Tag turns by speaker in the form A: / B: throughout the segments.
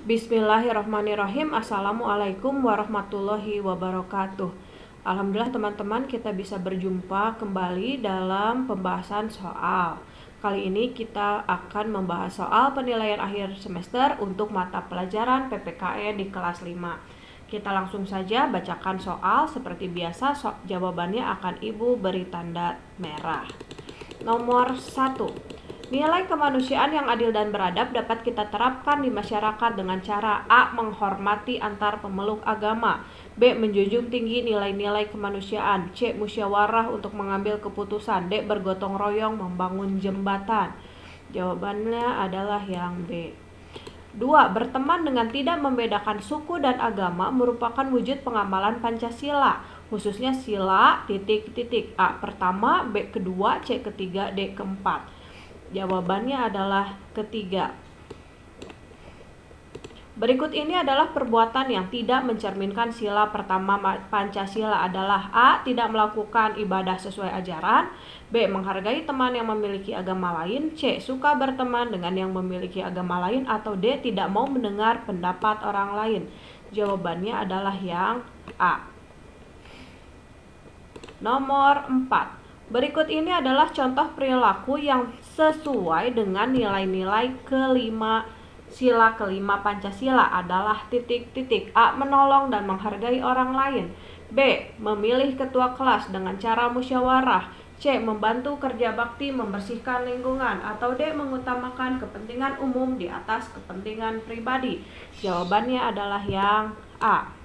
A: Bismillahirrahmanirrahim. Assalamualaikum warahmatullahi wabarakatuh. Alhamdulillah teman-teman, kita bisa berjumpa kembali dalam pembahasan soal. Kali ini kita akan membahas soal penilaian akhir semester untuk mata pelajaran PPKN di kelas 5. Kita langsung saja bacakan soal. Seperti biasa, jawabannya akan Ibu beri tanda merah. Nomor 1. Nilai kemanusiaan yang adil dan beradab dapat kita terapkan di masyarakat dengan cara A. Menghormati antar pemeluk agama, B. Menjunjung tinggi nilai-nilai kemanusiaan, C. Musyawarah untuk mengambil keputusan, D. Bergotong royong membangun jembatan. Jawabannya adalah yang B. 2. Berteman dengan tidak membedakan suku dan agama merupakan wujud pengamalan Pancasila, khususnya sila A pertama, B kedua, C ketiga, D keempat. Jawabannya adalah ketiga. Berikut ini adalah perbuatan yang tidak mencerminkan sila pertama Pancasila adalah A. Tidak melakukan ibadah sesuai ajaran, B. Menghargai teman yang memiliki agama lain, C. Suka berteman dengan yang memiliki agama lain, atau D. Tidak mau mendengar pendapat orang lain. Jawabannya adalah yang A. Nomor 4. Berikut ini adalah contoh perilaku yang sesuai dengan nilai-nilai sila kelima Pancasila adalah A. Menolong dan menghargai orang lain, B. Memilih ketua kelas dengan cara musyawarah, C. Membantu kerja bakti membersihkan lingkungan, atau D. Mengutamakan kepentingan umum di atas kepentingan pribadi. Jawabannya adalah yang A.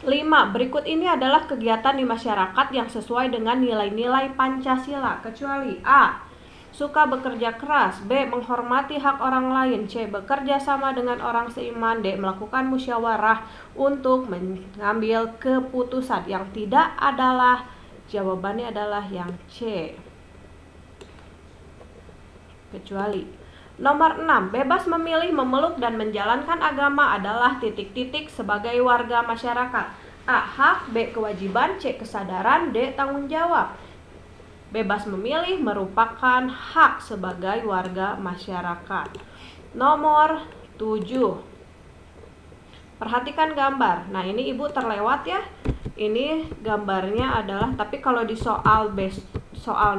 A: 5. Berikut ini adalah kegiatan di masyarakat yang sesuai dengan nilai-nilai Pancasila, kecuali A. Suka bekerja keras, B. Menghormati hak orang lain, C. Bekerja sama dengan orang seiman, D. Melakukan musyawarah untuk mengambil keputusan. Yang tidak adalah, jawabannya adalah yang C. Kecuali. Nomor 6. Bebas memilih, memeluk, dan menjalankan agama adalah sebagai warga masyarakat. A. Hak, B. Kewajiban, C. Kesadaran, D. Tanggung jawab. Bebas memilih merupakan hak sebagai warga masyarakat. Nomor 7. Perhatikan gambar. Nah, ini Ibu terlewat ya. Ini gambarnya adalah, tapi kalau di soal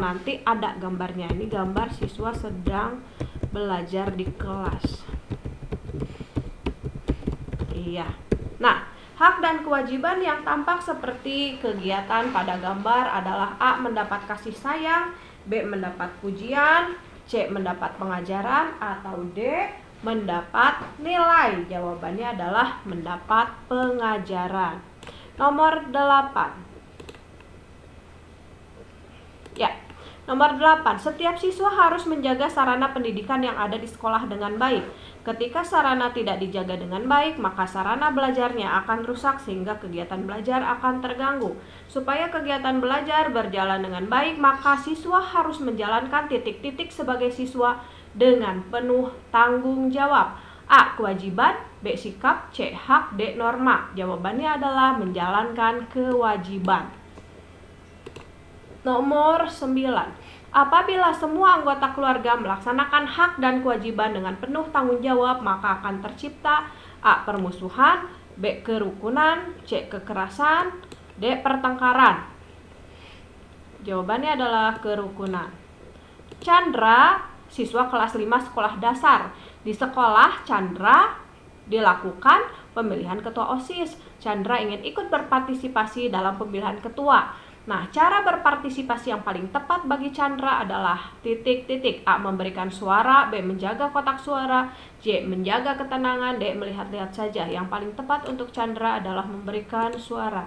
A: nanti ada gambarnya. Ini gambar siswa sedang belajar di kelas. Iya. Nah, hak dan kewajiban yang tampak seperti kegiatan pada gambar adalah A. Mendapat kasih sayang, B. Mendapat pujian, C. Mendapat pengajaran, atau D. Mendapat nilai. Jawabannya adalah mendapat pengajaran. Nomor 8. Ya. Nomor 8. Setiap siswa harus menjaga sarana pendidikan yang ada di sekolah dengan baik. Ketika sarana tidak dijaga dengan baik, maka sarana belajarnya akan rusak sehingga kegiatan belajar akan terganggu. Supaya kegiatan belajar berjalan dengan baik, maka siswa harus menjalankan sebagai siswa dengan penuh tanggung jawab. A. Kewajiban, B. Sikap, C. Hak, D. Norma. Jawabannya adalah menjalankan kewajiban. Nomor 9. Apabila semua anggota keluarga melaksanakan hak dan kewajiban dengan penuh tanggung jawab, maka akan tercipta A. Permusuhan, B. Kerukunan, C. Kekerasan, D. Pertengkaran. Jawabannya adalah kerukunan. Chandra, siswa kelas 5 sekolah dasar. Di sekolah Chandra dilakukan pemilihan ketua OSIS. Chandra ingin ikut berpartisipasi dalam pemilihan ketua. Nah, cara berpartisipasi yang paling tepat bagi Chandra adalah A. Memberikan suara, B. Menjaga kotak suara, C. Menjaga ketenangan, D. Melihat-lihat saja. Yang paling tepat untuk Chandra adalah memberikan suara.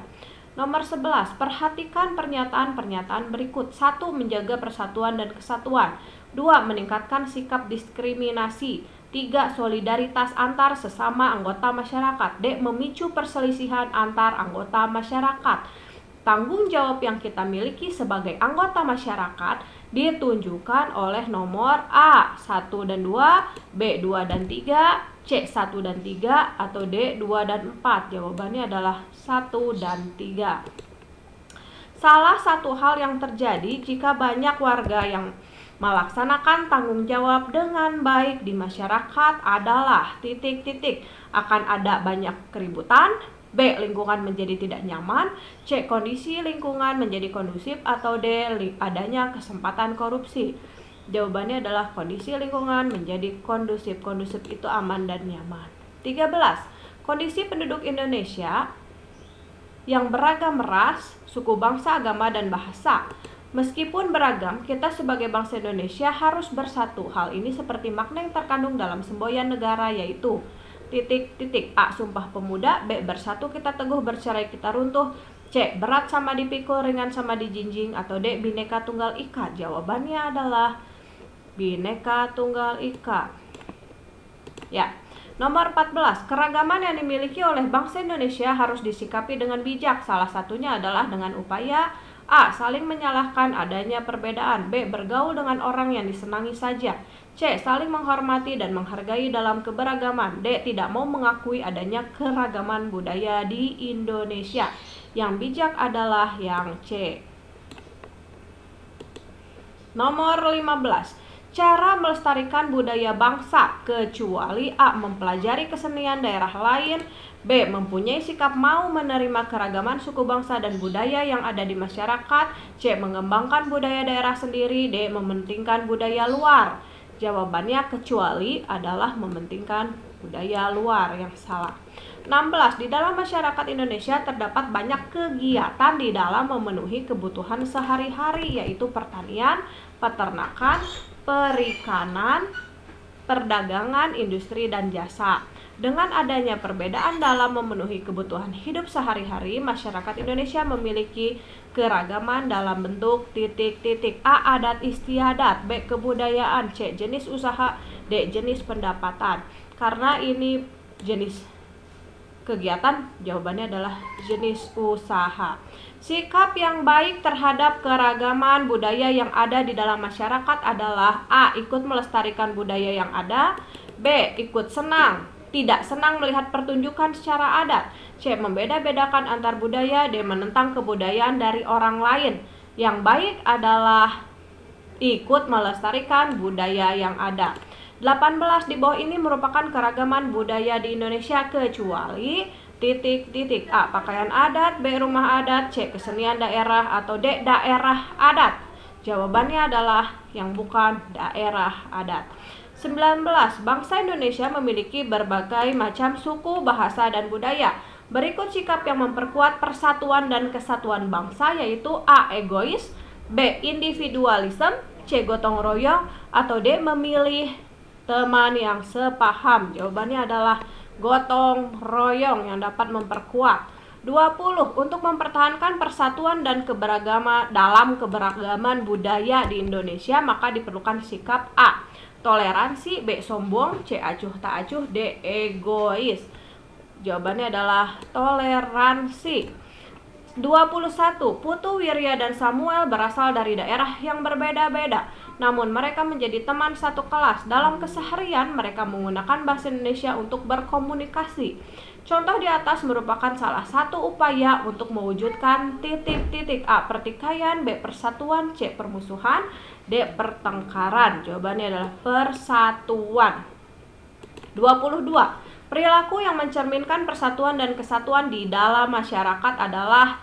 A: Nomor 11. Perhatikan pernyataan-pernyataan berikut. 1. Menjaga persatuan dan kesatuan. 2. Meningkatkan sikap diskriminasi. 3. Solidaritas antar sesama anggota masyarakat. D. Memicu perselisihan antar anggota masyarakat. Tanggung jawab yang kita miliki sebagai anggota masyarakat ditunjukkan oleh nomor A 1 dan 2, B 2 dan 3, C 1 dan 3, atau D 2 dan 4. Jawabannya adalah 1 dan 3. Salah satu hal yang terjadi jika banyak warga yang Melaksanakan tanggung jawab dengan baik di masyarakat adalah akan ada banyak keributan, B. Lingkungan menjadi tidak nyaman, C. Kondisi lingkungan menjadi kondusif, atau D. Adanya kesempatan korupsi. Jawabannya adalah kondisi lingkungan menjadi kondusif. Kondusif itu aman dan nyaman. 13. Kondisi penduduk Indonesia yang beragam ras, suku, bangsa, agama, dan bahasa. Meskipun beragam, kita sebagai bangsa Indonesia harus bersatu. Hal ini seperti makna yang terkandung dalam semboyan negara, yaitu A. Sumpah Pemuda, B. Bersatu kita teguh, bercerai kita runtuh, C. Berat sama dipikul, ringan sama dijinjing, atau D. Bhinneka Tunggal Ika. Jawabannya adalah Bhinneka Tunggal Ika. Ya. Nomor 14, keragaman yang dimiliki oleh bangsa Indonesia harus disikapi dengan bijak. Salah satunya adalah dengan upaya A. Saling menyalahkan adanya perbedaan, B. Bergaul dengan orang yang disenangi saja, C. Saling menghormati dan menghargai dalam keberagaman, D. Tidak mau mengakui adanya keragaman budaya di Indonesia. Yang bijak adalah yang C. Nomor 15, cara melestarikan budaya bangsa, kecuali A. Mempelajari kesenian daerah lain, B. Mempunyai sikap mau menerima keragaman suku bangsa dan budaya yang ada di masyarakat, C. Mengembangkan budaya daerah sendiri, D. Mementingkan budaya luar. Jawabannya kecuali adalah mementingkan budaya luar, yang salah. 16. Di dalam masyarakat Indonesia terdapat banyak kegiatan di dalam memenuhi kebutuhan sehari-hari, yaitu pertanian, peternakan, perikanan, perdagangan, industri, dan jasa. Dengan adanya perbedaan dalam memenuhi kebutuhan hidup sehari-hari, masyarakat Indonesia memiliki keragaman dalam bentuk A. Adat istiadat, B. Kebudayaan, C. Jenis usaha, D. Jenis pendapatan. Karena ini jenis kegiatan, jawabannya adalah jenis usaha. Sikap yang baik terhadap keragaman budaya yang ada di dalam masyarakat adalah A. Ikut melestarikan budaya yang ada, B. Tidak senang melihat pertunjukan secara adat, C. Membeda-bedakan antar budaya, D. Menentang kebudayaan dari orang lain. Yang baik adalah ikut melestarikan budaya yang ada. 18. Di bawah ini merupakan keragaman budaya di Indonesia kecuali A. Pakaian adat, B. Rumah adat, C. Kesenian daerah, atau D. Daerah adat. Jawabannya adalah yang bukan daerah adat. 19. Bangsa Indonesia memiliki berbagai macam suku, bahasa, dan budaya. Berikut sikap yang memperkuat persatuan dan kesatuan bangsa, yaitu A. Egois, B. Individualisme, C. Gotong royong, atau D. Memilih teman yang sepaham. Jawabannya adalah gotong royong yang dapat memperkuat. 20. Untuk mempertahankan persatuan dan keberagaman budaya di Indonesia, maka diperlukan sikap A. Toleransi, B. Sombong, C. Acuh tak acuh, D. Egois. Jawabannya adalah toleransi. 21. Putu, Wirya, dan Samuel berasal dari daerah yang berbeda-beda, namun mereka menjadi teman satu kelas. Dalam keseharian, mereka menggunakan bahasa Indonesia untuk berkomunikasi. Contoh di atas merupakan salah satu upaya untuk mewujudkan A. Pertikaian, B. Persatuan, C. Permusuhan, D. Pertengkaran. Jawabannya adalah persatuan. 22. Perilaku yang mencerminkan persatuan dan kesatuan di dalam masyarakat adalah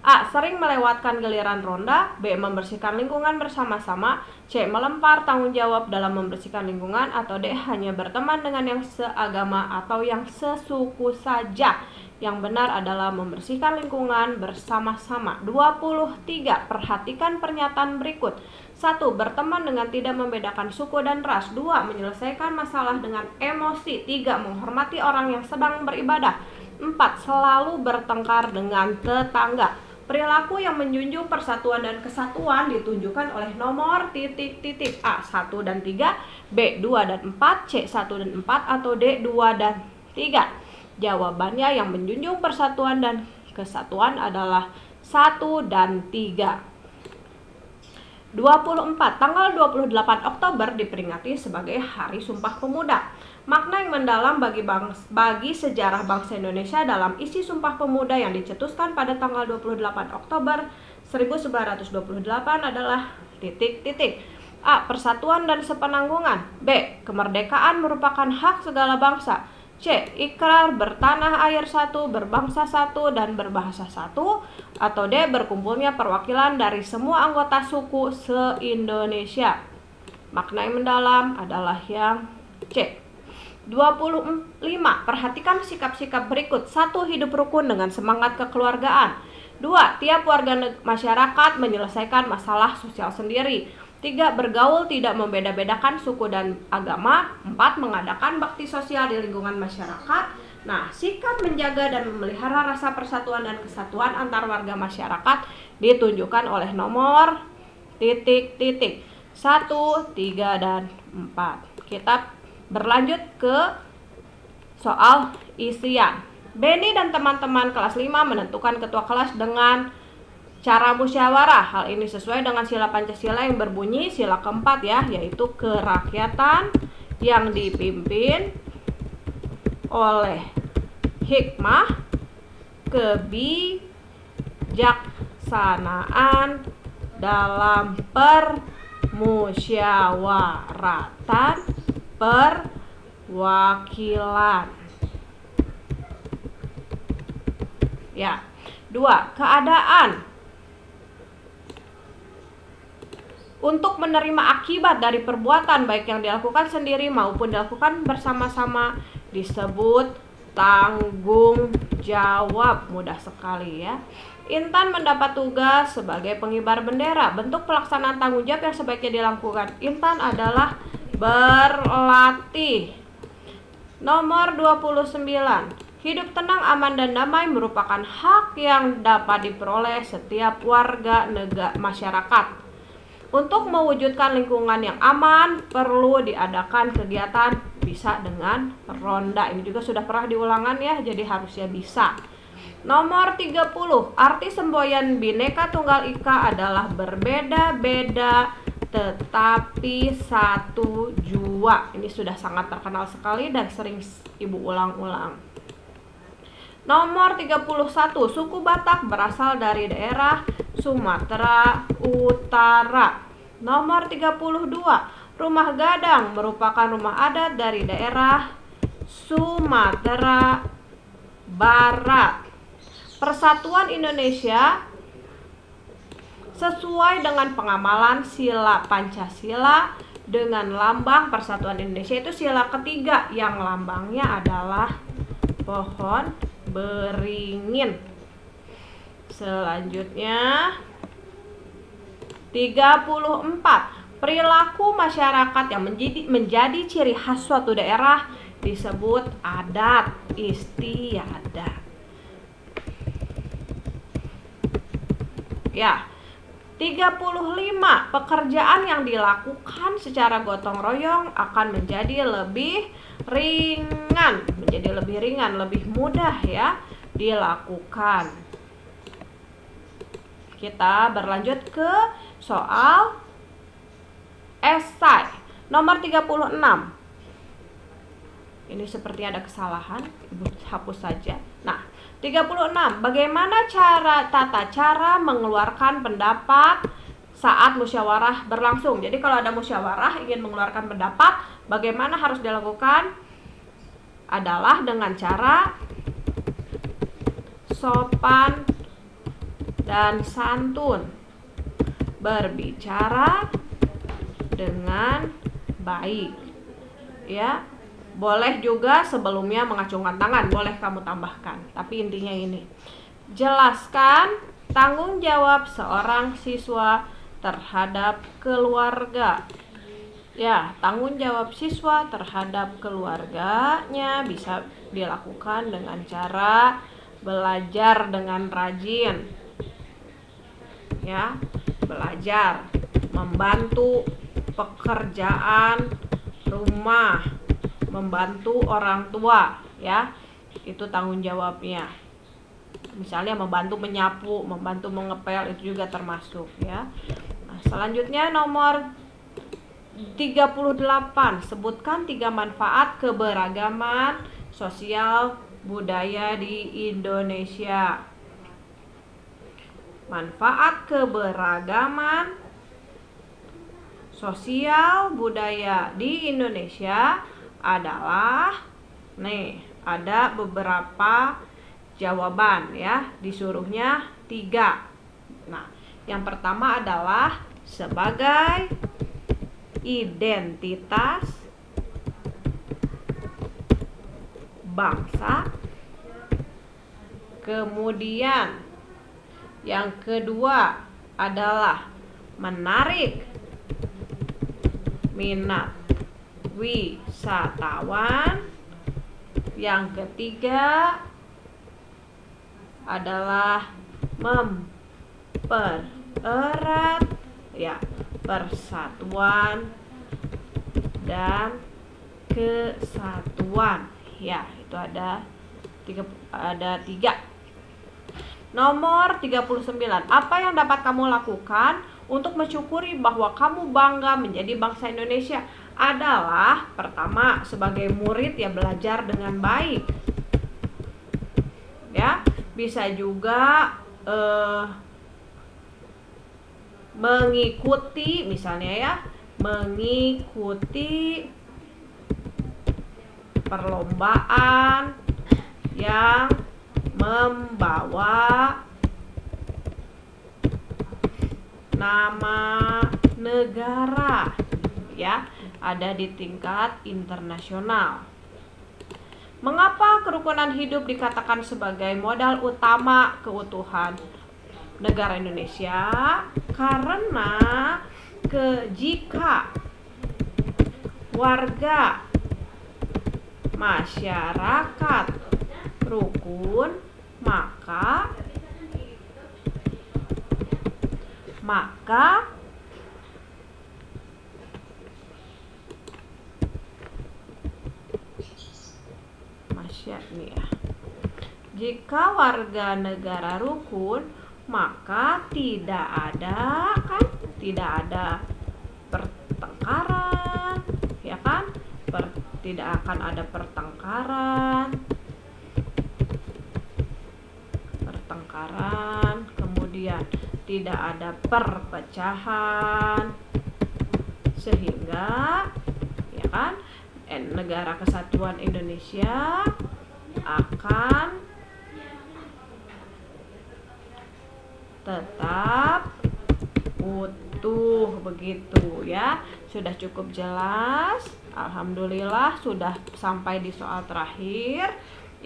A: A. Sering melewatkan giliran ronda, B. Membersihkan lingkungan bersama-sama, C. Melempar tanggung jawab dalam membersihkan lingkungan, atau D. Hanya berteman dengan yang seagama atau yang sesuku saja. Yang benar adalah membersihkan lingkungan bersama-sama. 23. Perhatikan pernyataan berikut. 1. Berteman dengan tidak membedakan suku dan ras. 2. Menyelesaikan masalah dengan emosi. 3. Menghormati orang yang sedang beribadah. 4. Selalu bertengkar dengan tetangga. Perilaku yang menjunjung persatuan dan kesatuan ditunjukkan oleh nomor A. 1 dan 3, B. 2 dan 4, C. 1 dan 4, atau D. 2 dan 3. Jawabannya yang menjunjung persatuan dan kesatuan adalah 1 dan 3. 24. Tanggal 28 Oktober diperingati sebagai Hari Sumpah Pemuda. Makna yang mendalam bagi sejarah bangsa Indonesia dalam isi Sumpah Pemuda yang dicetuskan pada tanggal 28 Oktober 1928 adalah A. Persatuan dan sepenanggungan. B. Kemerdekaan merupakan hak segala bangsa. C. Ikrar bertanah air satu, berbangsa satu, dan berbahasa satu. Atau D. Berkumpulnya perwakilan dari semua anggota suku se-Indonesia. Makna yang mendalam adalah yang C. 25. Perhatikan sikap-sikap berikut. 1. Hidup rukun dengan semangat kekeluargaan. 2. Tiap warga masyarakat menyelesaikan masalah sosial sendiri. 3. Bergaul tidak membeda-bedakan suku dan agama. 4. Mengadakan bakti sosial di lingkungan masyarakat. Nah, sikap menjaga dan memelihara rasa persatuan dan kesatuan antar warga masyarakat ditunjukkan oleh nomor titik-titik 1, 3, dan 4. Kita berlanjut ke soal isian. Benny dan teman-teman kelas 5 menentukan ketua kelas dengan cara musyawarah. Hal ini sesuai dengan sila Pancasila yang berbunyi sila keempat ya, yaitu kerakyatan yang dipimpin oleh hikmah, kebijaksanaan dalam permusyawaratan perwakilan. Ya. 2. Keadaan. Untuk menerima akibat dari perbuatan baik yang dilakukan sendiri maupun dilakukan bersama-sama disebut tanggung jawab. Mudah sekali ya. Intan mendapat tugas sebagai pengibar bendera. Bentuk pelaksanaan tanggung jawab yang sebaiknya dilakukan Intan adalah berlatih. Nomor 29. Hidup tenang, aman, dan damai merupakan hak yang dapat diperoleh setiap warga masyarakat. Untuk mewujudkan lingkungan yang aman, perlu diadakan kegiatan bisa dengan ronda. Ini juga sudah pernah diulangan ya, jadi harusnya bisa. Nomor 30. Arti semboyan Bhinneka Tunggal Ika adalah berbeda-beda tetapi satu jua. Ini sudah sangat terkenal sekali dan sering Ibu ulang-ulang. Nomor 31. Suku Batak berasal dari daerah Sumatera Utara. Nomor 32. Rumah Gadang merupakan rumah adat dari daerah Sumatera Barat. Persatuan Indonesia sesuai dengan pengamalan sila Pancasila dengan lambang Persatuan Indonesia itu sila ketiga yang lambangnya adalah pohon beringin. Selanjutnya 34. Perilaku masyarakat yang menjadi ciri khas suatu daerah disebut adat istiadat. Ya. 35. Pekerjaan yang dilakukan secara gotong royong akan menjadi lebih ringan, lebih mudah ya dilakukan. Kita berlanjut ke soal esai nomor 36. Ini sepertinya ada kesalahan, Ibu hapus saja. Nah, 36. Bagaimana tata cara mengeluarkan pendapat saat musyawarah berlangsung? Jadi kalau ada musyawarah ingin mengeluarkan pendapat, bagaimana harus dilakukan? Adalah dengan cara sopan dan santun, berbicara dengan baik. Ya. Boleh juga sebelumnya mengacungkan tangan, boleh kamu tambahkan. Tapi intinya ini. Jelaskan tanggung jawab seorang siswa terhadap keluarga. Ya, tanggung jawab siswa terhadap keluarganya bisa dilakukan dengan cara belajar dengan rajin. Ya, belajar, membantu pekerjaan rumah, membantu orang tua, ya, itu tanggung jawabnya. Misalnya membantu menyapu, membantu mengepel, itu juga termasuk, ya. Nah, selanjutnya nomor 38. Sebutkan 3 manfaat keberagaman sosial budaya di Indonesia. Manfaat keberagaman sosial budaya di Indonesia adalah, nih ada beberapa jawaban ya, disuruhnya 3. Nah, yang pertama adalah sebagai identitas bangsa. Kemudian yang kedua adalah menarik minat wisatawan. Yang ketiga adalah mempererat ya persatuan dan kesatuan. Ya, itu ada tiga. Nomor 39. Apa yang dapat kamu lakukan untuk mensyukuri bahwa kamu bangga menjadi bangsa Indonesia? Adalah pertama, sebagai murid ya belajar dengan baik. Ya, bisa juga mengikuti, misalnya ya, mengikuti perlombaan yang membawa nama negara ya, ada di tingkat internasional. Mengapa kerukunan hidup dikatakan sebagai modal utama keutuhan negara Indonesia? Karena jika warga masyarakat rukun, maka jika warga negara rukun, maka tidak ada pertengkaran, ya kan? Tidak akan ada pertengkaran, kemudian tidak ada perpecahan, sehingga ya kan negara kesatuan Indonesia akan tetap utuh, begitu ya. Sudah cukup jelas. Alhamdulillah sudah sampai di soal terakhir.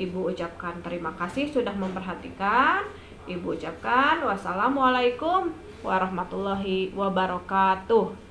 A: Ibu ucapkan terima kasih sudah memperhatikan. Ibu ucapkan wassalamualaikum warahmatullahi wabarakatuh.